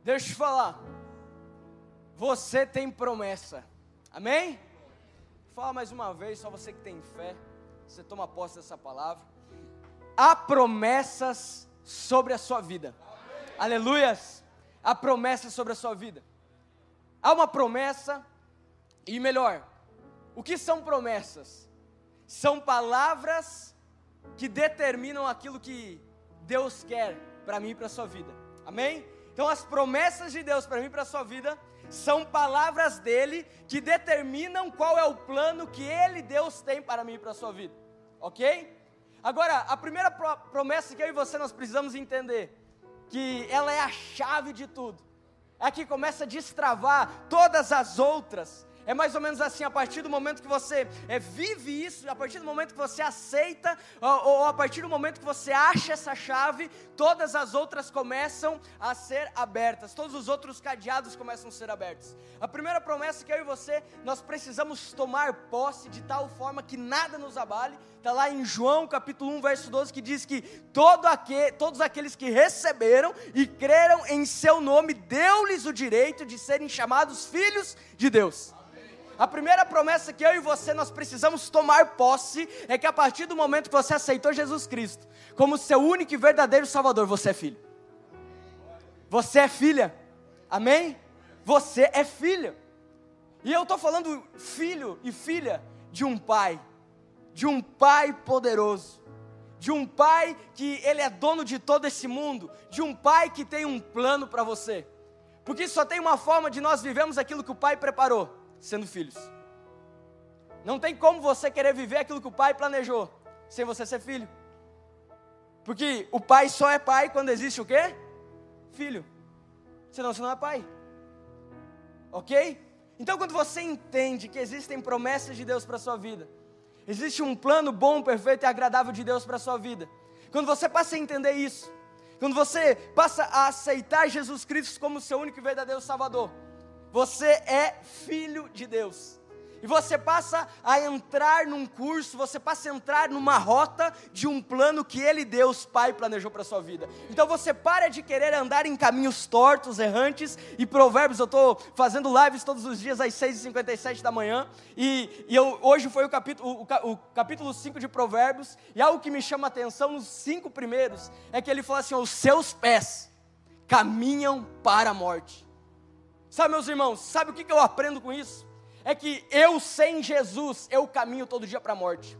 Deixa eu te falar, você tem promessa, amém? Vou falar mais uma vez, só você que tem fé, você toma posse dessa palavra. Há promessas sobre a sua vida, amém. Aleluias, há promessas sobre a sua vida. Há uma promessa, e melhor, o que são promessas? São palavras que determinam aquilo que Deus quer para mim e para a sua vida, amém? Então as promessas de Deus para mim e para a sua vida são palavras dele que determinam qual é o plano que ele, Deus, tem para mim e para a sua vida, ok? Agora, a primeira promessa que eu e você nós precisamos entender, que ela é a chave de tudo, é a que começa a destravar todas as outras. É mais ou menos assim, a partir do momento que você vive isso, a partir do momento que você aceita, ou a partir do momento que você acha essa chave, todas as outras começam a ser abertas, todos os outros cadeados começam a ser abertos. A primeira promessa que eu e você, nós precisamos tomar posse de tal forma que nada nos abale, está lá em João capítulo 1, verso 12, que diz que todos aqueles que receberam e creram em seu nome, deu-lhes o direito de serem chamados filhos de Deus. A primeira promessa que eu e você nós precisamos tomar posse é que a partir do momento que você aceitou Jesus Cristo como seu único e verdadeiro Salvador, você é filho. Você é filha, amém? Você é filha. E eu estou falando filho e filha de um pai poderoso, de um pai que ele é dono de todo esse mundo, de um pai que tem um plano para você. Porque só tem uma forma de nós vivermos aquilo que o pai preparou, sendo filhos. Não tem como você querer viver aquilo que o pai planejou sem você ser filho. Porque o pai só é pai quando existe o quê? Filho. Senão você não é pai. Ok? Então quando você entende que existem promessas de Deus para a sua vida, existe um plano bom, perfeito e agradável de Deus para a sua vida, quando você passa a entender isso, quando você passa a aceitar Jesus Cristo como seu único e verdadeiro Salvador, você é filho de Deus. E você passa a entrar num curso, você passa a entrar numa rota de um plano que Ele, Deus Pai, planejou para a sua vida. Então você para de querer andar em caminhos tortos, errantes, e Provérbios, eu estou fazendo lives todos os dias às 6h57 da manhã, hoje foi o capítulo 5 de Provérbios, e algo que me chama a atenção nos 5 primeiros, é que ele fala assim, os seus pés caminham para a morte. Sabe, meus irmãos, sabe o que eu aprendo com isso? É que eu sem Jesus, eu caminho todo dia para a morte.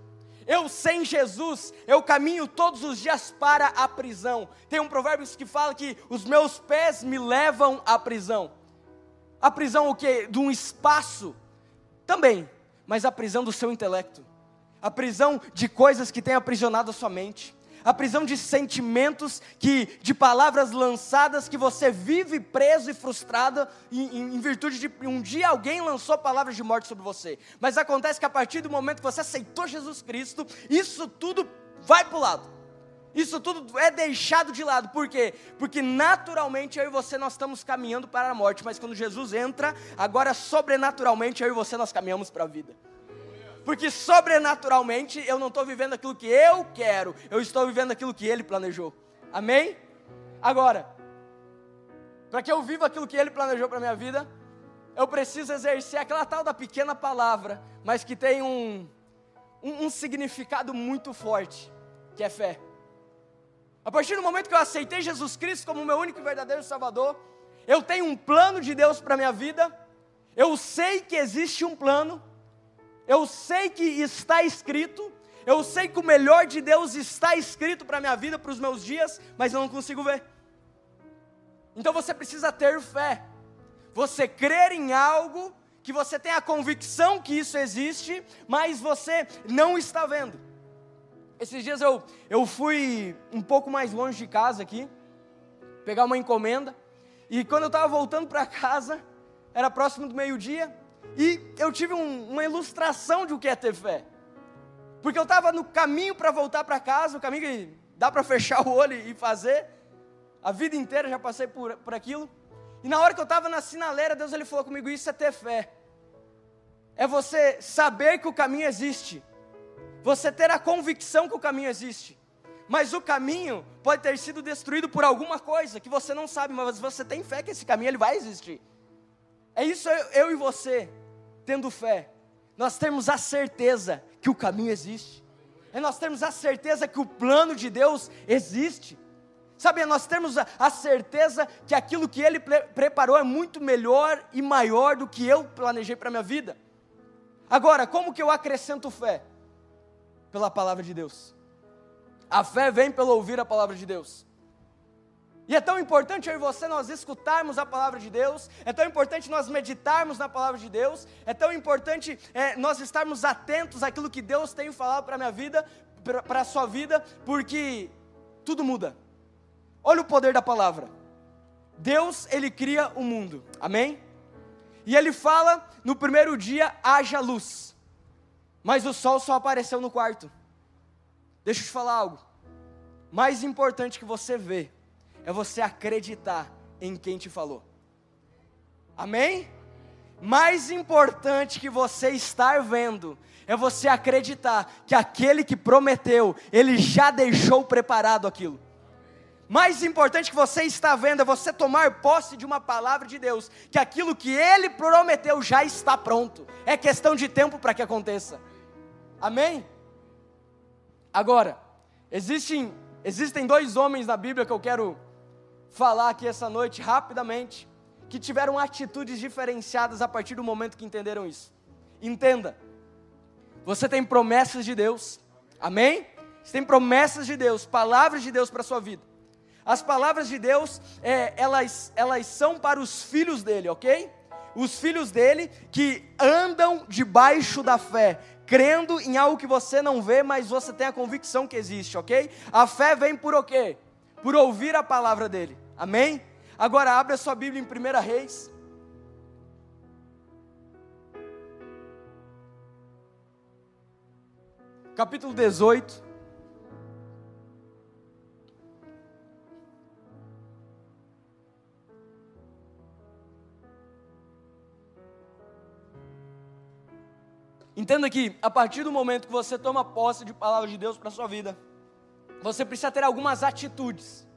Eu sem Jesus, eu caminho todos os dias para a prisão. Tem um provérbio que fala que os meus pés me levam à prisão. A prisão o quê? De um espaço? Também, mas a prisão do seu intelecto. A prisão de coisas que têm aprisionado a sua mente. A prisão de sentimentos, de palavras lançadas que você vive preso e frustrado em virtude de um dia alguém lançou palavras de morte sobre você. Mas acontece que a partir do momento que você aceitou Jesus Cristo, isso tudo vai para o lado. Isso tudo é deixado de lado. Por quê? Porque naturalmente eu e você nós estamos caminhando para a morte, mas quando Jesus entra, agora sobrenaturalmente eu e você nós caminhamos para a vida. Porque sobrenaturalmente eu não estou vivendo aquilo que eu quero, eu estou vivendo aquilo que Ele planejou. Amém? Agora, para que eu viva aquilo que Ele planejou para a minha vida, eu preciso exercer aquela tal da pequena palavra, mas que tem um significado muito forte, que é fé. A partir do momento que eu aceitei Jesus Cristo como meu único e verdadeiro Salvador, eu tenho um plano de Deus para a minha vida, eu sei que existe um plano, eu sei que está escrito, eu sei que o melhor de Deus está escrito para a minha vida, para os meus dias, mas eu não consigo ver. Então você precisa ter fé, você crer em algo, que você tem a convicção que isso existe, mas você não está vendo. Esses dias eu fui um pouco mais longe de casa aqui, pegar uma encomenda, e quando eu estava voltando para casa, era próximo do meio-dia, e eu tive uma ilustração de o que é ter fé. Porque eu estava no caminho para voltar para casa, o caminho que dá para fechar o olho e fazer. A vida inteira já passei por aquilo. E na hora que eu estava na sinaleira, Deus ele falou comigo, isso é ter fé. É você saber que o caminho existe. Você ter a convicção que o caminho existe. Mas o caminho pode ter sido destruído por alguma coisa que você não sabe, mas você tem fé que esse caminho ele vai existir. É isso eu e você, tendo fé. Nós temos a certeza que o caminho existe. Nós temos a certeza que o plano de Deus existe. Sabe, nós temos a certeza que aquilo que Ele preparou é muito melhor e maior do que eu planejei para a minha vida. Agora, como que eu acrescento fé? Pela palavra de Deus. A fé vem pelo ouvir a palavra de Deus. E é tão importante eu e você nós escutarmos a palavra de Deus, é tão importante nós meditarmos na palavra de Deus, é tão importante nós estarmos atentos àquilo que Deus tem falado para a minha vida, para a sua vida, porque tudo muda. Olha o poder da palavra. Deus, Ele cria o mundo, amém? E Ele fala, no primeiro dia, haja luz, mas o sol só apareceu no quarto. Deixa eu te falar algo, mais importante que você ver, é você acreditar em quem te falou, amém? Mais importante que você estar vendo, é você acreditar que aquele que prometeu, Ele já deixou preparado aquilo. Mais importante que você está vendo, é você tomar posse de uma palavra de Deus, que aquilo que Ele prometeu já está pronto, é questão de tempo para que aconteça, amém? Agora, existem 2 homens na Bíblia que eu quero falar aqui essa noite, rapidamente, que tiveram atitudes diferenciadas a partir do momento que entenderam isso. Entenda, você tem promessas de Deus, amém? Você tem promessas de Deus, palavras de Deus para a sua vida. As palavras de Deus, elas são para os filhos dele, ok? Os filhos dele que andam debaixo da fé, crendo em algo que você não vê, mas você tem a convicção que existe, ok? A fé vem por o quê? Por ouvir a palavra dele, amém? Agora abre a sua Bíblia em 1 Reis. Capítulo 18. Entenda que a partir do momento que você toma posse de palavra de Deus para a sua vida, você precisa ter algumas atitudes.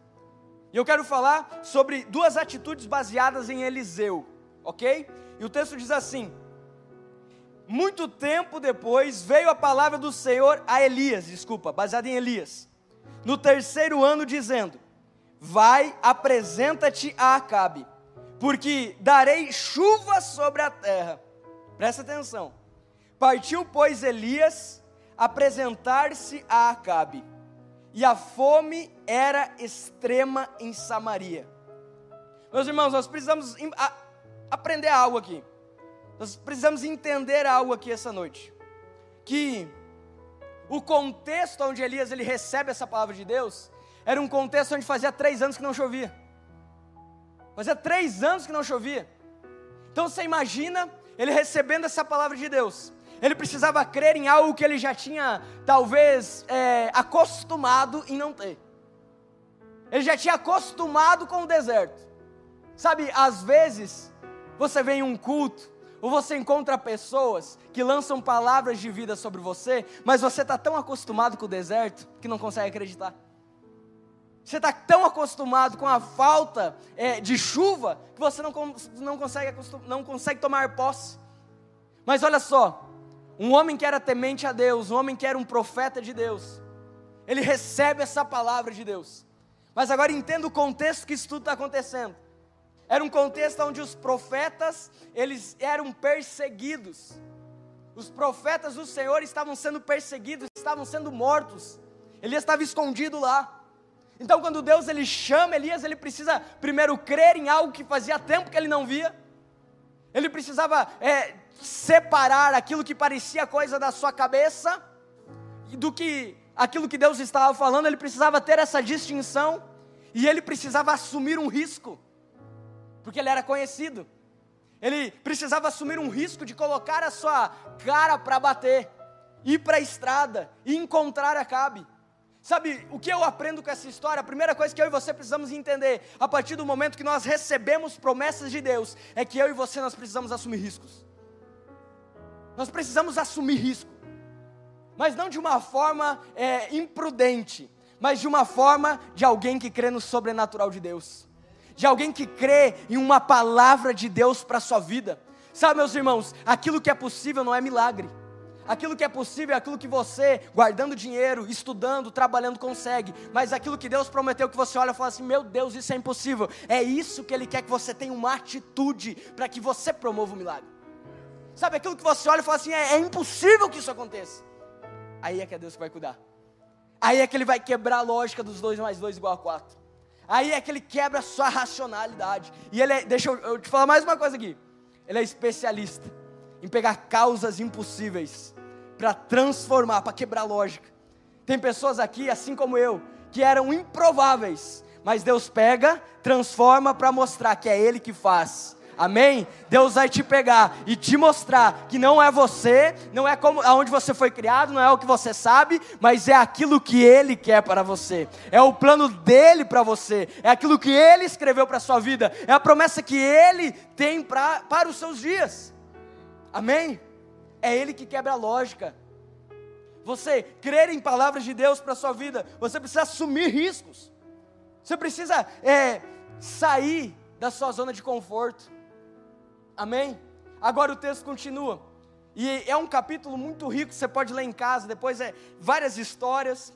E eu quero falar sobre 2 atitudes baseadas em Eliseu, ok? E o texto diz assim: muito tempo depois veio a palavra do Senhor a Elias, baseada em Elias, no 3º ano, dizendo: vai, apresenta-te a Acabe, porque darei chuva sobre a terra. Presta atenção. Partiu, pois, Elias apresentar-se a Acabe, e a fome era extrema em Samaria. Meus irmãos, nós precisamos aprender algo aqui. Nós precisamos entender algo aqui essa noite. Que o contexto onde Elias ele recebe essa palavra de Deus, era um contexto onde fazia 3 anos que não chovia. Fazia 3 anos que não chovia. Então você imagina ele recebendo essa palavra de Deus. Ele precisava crer em algo que ele já tinha, talvez, acostumado em não ter. Ele já tinha acostumado com o deserto. Sabe, às vezes, você vem em um culto, ou você encontra pessoas que lançam palavras de vida sobre você, mas você está tão acostumado com o deserto, que não consegue acreditar. Você está tão acostumado com a falta de chuva, que você não consegue tomar posse. Mas olha só, um homem que era temente a Deus, um homem que era um profeta de Deus, ele recebe essa palavra de Deus. Mas agora entenda o contexto que isso tudo está acontecendo. Era um contexto onde os profetas, eles eram perseguidos. Os profetas do Senhor estavam sendo perseguidos, estavam sendo mortos. Elias estava escondido lá. Então quando Deus ele chama Elias, ele precisa primeiro crer em algo que fazia tempo que ele não via. Ele precisava separar aquilo que parecia coisa da sua cabeça do que aquilo que Deus estava falando. Ele precisava ter essa distinção e ele precisava assumir um risco, porque ele era conhecido. Ele precisava assumir um risco de colocar a sua cara para bater, ir para a estrada e encontrar Acabe. Sabe, o que eu aprendo com essa história? A primeira coisa que eu e você precisamos entender, a partir do momento que nós recebemos promessas de Deus, é que eu e você nós precisamos assumir riscos. Nós precisamos assumir risco, mas não de uma forma imprudente, mas de uma forma de alguém que crê no sobrenatural de Deus, de alguém que crê em uma palavra de Deus para a sua vida. Sabe, meus irmãos, aquilo que é possível não é milagre. Aquilo que é possível é aquilo que você, guardando dinheiro, estudando, trabalhando, consegue. Mas aquilo que Deus prometeu, que você olha e fala assim, meu Deus, isso é impossível. É isso que Ele quer, que você tenha uma atitude para que você promova o milagre. Sabe, aquilo que você olha e fala assim, é impossível que isso aconteça. Aí é que é Deus que vai cuidar. Aí é que Ele vai quebrar a lógica dos 2 mais 2 igual a 4. Aí é que Ele quebra a sua racionalidade. E Ele deixa eu te falar mais uma coisa aqui. Ele é especialista em pegar causas impossíveis para transformar, para quebrar a lógica. Tem pessoas aqui, assim como eu, que eram improváveis, mas Deus pega, transforma para mostrar que é Ele que faz. Amém? Deus vai te pegar e te mostrar que não é você, não é como aonde você foi criado, não é o que você sabe, mas é aquilo que Ele quer para você. É o plano dEle para você, é aquilo que Ele escreveu para a sua vida, é a promessa que Ele tem para os seus dias. Amém? É Ele que quebra a lógica. Você crer em palavras de Deus para a sua vida, você precisa assumir riscos. Você precisa sair da sua zona de conforto. Amém? Agora o texto continua. E é um capítulo muito rico, você pode ler em casa, depois várias histórias.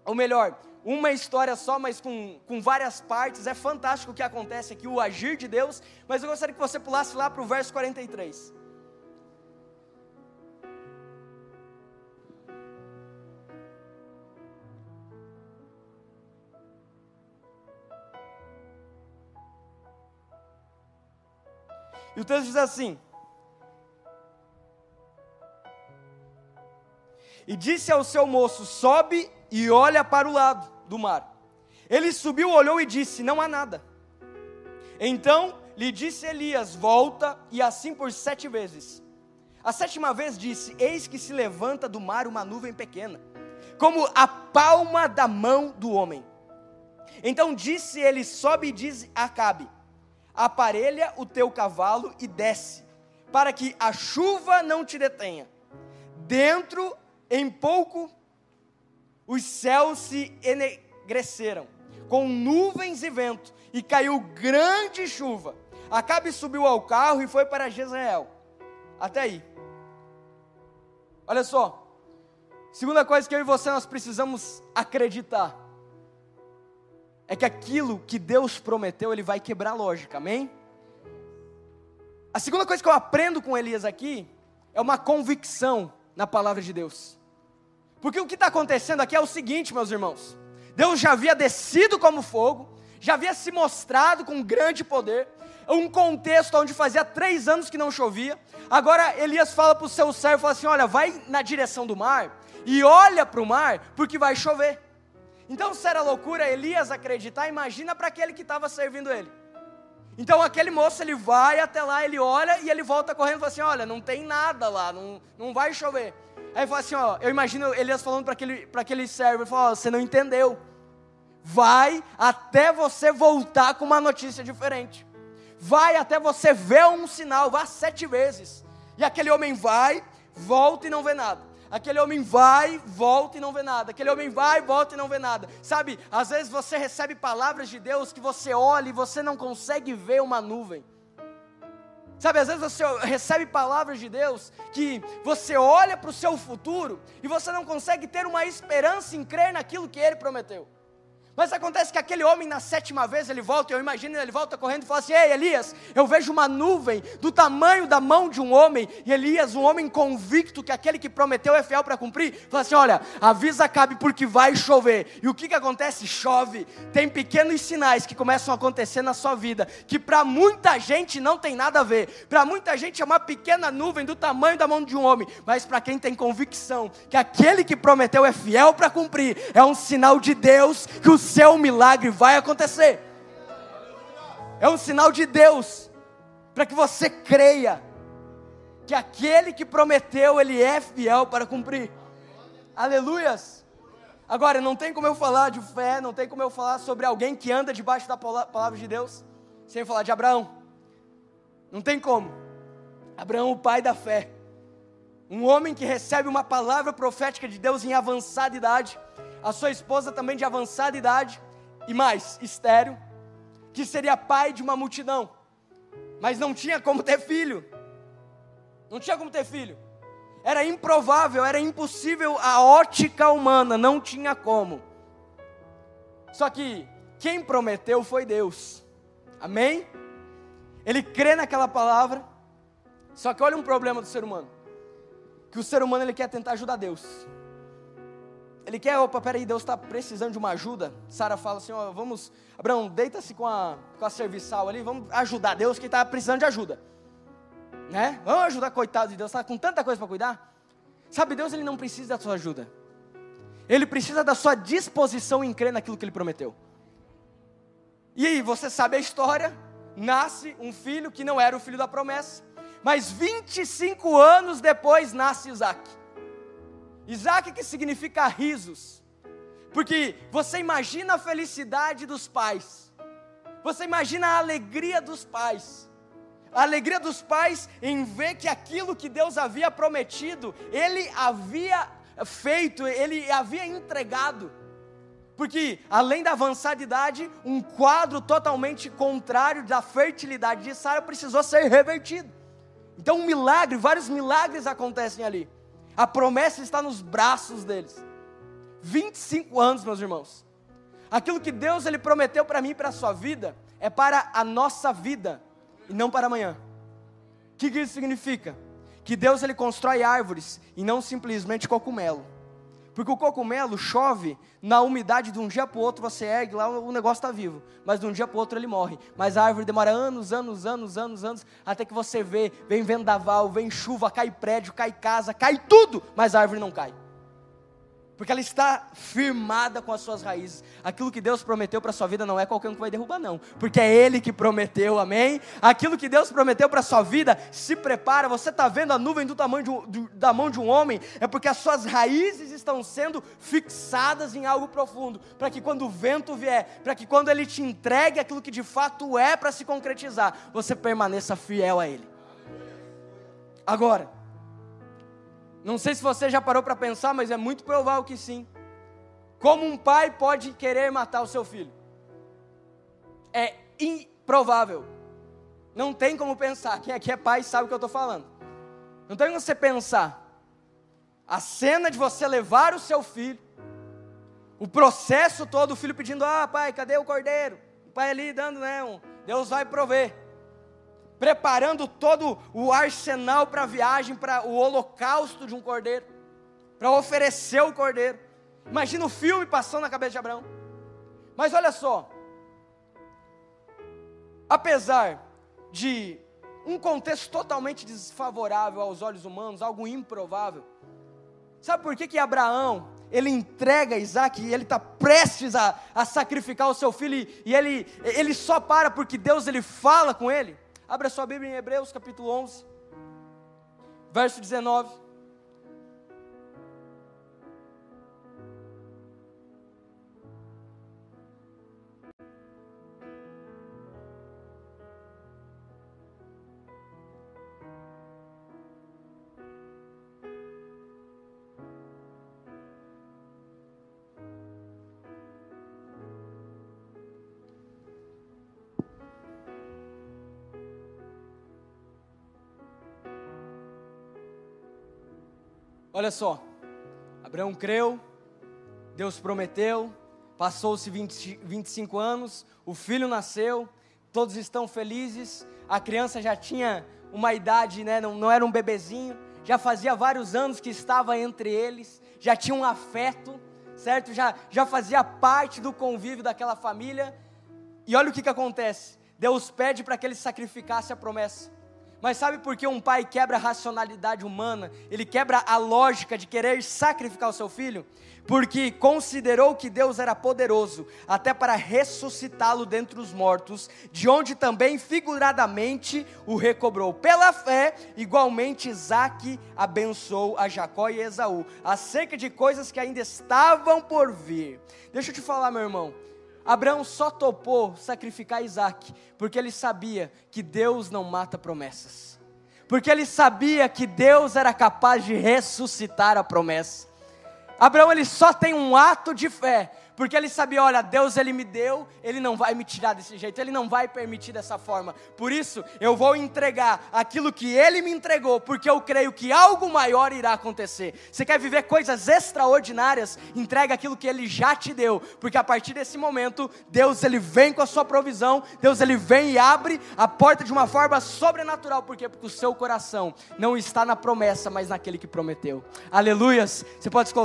Ou melhor, uma história só, mas com várias partes. É fantástico o que acontece aqui, o agir de Deus. Mas eu gostaria que você pulasse lá para o verso 43. E o texto diz assim: e disse ao seu moço, sobe e olha para o lado do mar. Ele subiu, olhou e disse, não há nada. Então lhe disse Elias, volta, e assim por 7 vezes. A 7ª vez disse, eis que se levanta do mar uma nuvem pequena, como a palma da mão do homem. Então disse ele, sobe e diz a Acabe, aparelha o teu cavalo e desce, para que a chuva não te detenha. Dentro, em pouco, os céus se enegreceram, com nuvens e vento, e caiu grande chuva. Acabe subiu ao carro e foi para Jezreel. Até aí. Olha só, segunda coisa que eu e você nós precisamos acreditar, é que aquilo que Deus prometeu, Ele vai quebrar a lógica, amém? A segunda coisa que eu aprendo com Elias aqui, é uma convicção na palavra de Deus. Porque o que está acontecendo aqui é o seguinte, meus irmãos, Deus já havia descido como fogo, já havia se mostrado com grande poder, um contexto onde fazia 3 anos que não chovia. Agora Elias fala para o seu servo, fala assim, olha, vai na direção do mar, e olha para o mar, porque vai chover. Então, se era loucura Elias acreditar, imagina para aquele que estava servindo ele. Então, aquele moço, ele vai até lá, ele olha e ele volta correndo e fala assim, olha, não tem nada lá, não vai chover. Aí ele fala assim, eu imagino Elias falando para aquele servo, ele fala, você não entendeu. Vai até você voltar com uma notícia diferente. Vai até você ver um sinal, vá 7 vezes. E aquele homem vai, volta e não vê nada. Aquele homem vai, volta e não vê nada. Aquele homem vai, volta e não vê nada. Sabe, às vezes você recebe palavras de Deus que você olha e você não consegue ver uma nuvem. Sabe, às vezes você recebe palavras de Deus que você olha para o seu futuro e você não consegue ter uma esperança em crer naquilo que Ele prometeu. Mas acontece que aquele homem na 7ª vez ele volta, eu imagino, ele volta correndo e fala assim, ei Elias, eu vejo uma nuvem do tamanho da mão de um homem. E Elias, um homem convicto que aquele que prometeu é fiel para cumprir, fala assim, olha, avisa Acabe porque vai chover. E o que acontece? Chove. Tem pequenos sinais que começam a acontecer na sua vida, que para muita gente não tem nada a ver. Para muita gente é uma pequena nuvem do tamanho da mão de um homem, mas para quem tem convicção que aquele que prometeu é fiel para cumprir, é um sinal de Deus que o seu milagre vai acontecer. É um sinal de Deus para que você creia que aquele que prometeu, Ele é fiel para cumprir. Aleluias. Agora, não tem como eu falar de fé, não tem como eu falar sobre alguém que anda debaixo da palavra de Deus sem falar de Abraão. Não tem como. Abraão, o pai da fé, um homem que recebe uma palavra profética de Deus em avançada idade. a sua esposa também de avançada idade, e mais, estéril, que seria pai de uma multidão, mas não tinha como ter filho, era improvável, era impossível a ótica humana, não tinha como. Só que quem prometeu foi Deus, amém? Ele crê naquela palavra. Só que olha um problema do ser humano, que o ser humano ele quer tentar ajudar Deus. Ele quer, opa, peraí, Deus está precisando de uma ajuda. Sara fala assim, ó, vamos, Abraão, deita-se com a serviçal ali, vamos ajudar Deus que está precisando de ajuda. Né? Vamos ajudar, coitado de Deus, está com tanta coisa para cuidar. Sabe, Deus ele não precisa da sua ajuda. Ele precisa da sua disposição em crer naquilo que Ele prometeu. E aí, você sabe a história, nasce um filho que não era o filho da promessa, mas 25 anos depois nasce Isaac. Isaac que significa risos, porque você imagina a felicidade dos pais, você imagina a alegria dos pais, em ver que aquilo que Deus havia prometido, Ele havia feito, Ele havia entregado, porque além da avançada idade, um quadro totalmente contrário da fertilidade de Sara precisou ser revertido. Então um milagre, vários milagres acontecem ali. A promessa está nos braços deles. 25 anos, meus irmãos. Aquilo que Deus ele prometeu para mim e para a sua vida, é para a nossa vida, e não para amanhã. O que isso significa? Que Deus ele constrói árvores, e não simplesmente cogumelo. Porque o cogumelo chove na umidade, de um dia para o outro você ergue lá, o negócio está vivo. Mas de um dia para o outro ele morre. Mas a árvore demora anos, até que você vê, vem vendaval, vem chuva, cai prédio, cai casa, cai tudo, mas a árvore não cai. Porque ela está firmada com as suas raízes. Aquilo que Deus prometeu para a sua vida não é qualquer um que vai derrubar não, porque é Ele que prometeu, amém? Aquilo que Deus prometeu para a sua vida, se prepara. Você está vendo a nuvem da mão de um homem, é porque as suas raízes estão sendo fixadas em algo profundo, para que quando o vento vier, para que quando Ele te entregue aquilo que de fato é para se concretizar, você permaneça fiel a Ele. Agora, não sei se você já parou para pensar, mas é muito provável que sim. Como um pai pode querer matar o seu filho? É improvável. Não tem como pensar. Quem aqui é pai sabe o que eu estou falando. Não tem como você pensar. A cena de você levar o seu filho, o processo todo, o filho pedindo, pai, cadê o cordeiro? O pai ali dando, Deus vai prover. Preparando todo o arsenal para a viagem, para o holocausto de um cordeiro, para oferecer o cordeiro. Imagina o filme passando na cabeça de Abraão. Mas olha só, apesar de um contexto totalmente desfavorável aos olhos humanos, algo improvável, sabe por que Abraão, ele entrega Isaac, e ele está prestes a sacrificar o seu filho, e ele só para porque Deus ele fala com ele? Abra sua Bíblia em Hebreus capítulo 11, verso 19. Olha só, Abraão creu, Deus prometeu, passou-se 25 anos, o filho nasceu, todos estão felizes, a criança já tinha uma idade, não era um bebezinho, já fazia vários anos que estava entre eles, já tinha um afeto, certo? Já fazia parte do convívio daquela família, e olha o que acontece, Deus pede para que ele sacrificasse a promessa. Mas sabe por que um pai quebra a racionalidade humana? Ele quebra a lógica de querer sacrificar o seu filho? Porque considerou que Deus era poderoso, até para ressuscitá-lo dentre os mortos, de onde também figuradamente o recobrou. Pela fé, igualmente Isaac abençoou a Jacó e Esaú, acerca de coisas que ainda estavam por vir. Deixa eu te falar, meu irmão. Abraão só topou sacrificar Isaac, porque ele sabia que Deus não mata promessas, porque ele sabia que Deus era capaz de ressuscitar a promessa. Abraão, ele só tem um ato de fé, porque ele sabia, olha, Deus ele me deu, ele não vai me tirar desse jeito, ele não vai permitir dessa forma. Por isso, eu vou entregar aquilo que ele me entregou, porque eu creio que algo maior irá acontecer. Você quer viver coisas extraordinárias? Entrega aquilo que ele já te deu, porque a partir desse momento, Deus ele vem com a sua provisão, Deus ele vem e abre a porta de uma forma sobrenatural. Por quê? Porque o seu coração não está na promessa, mas naquele que prometeu. Aleluias. Você pode colocar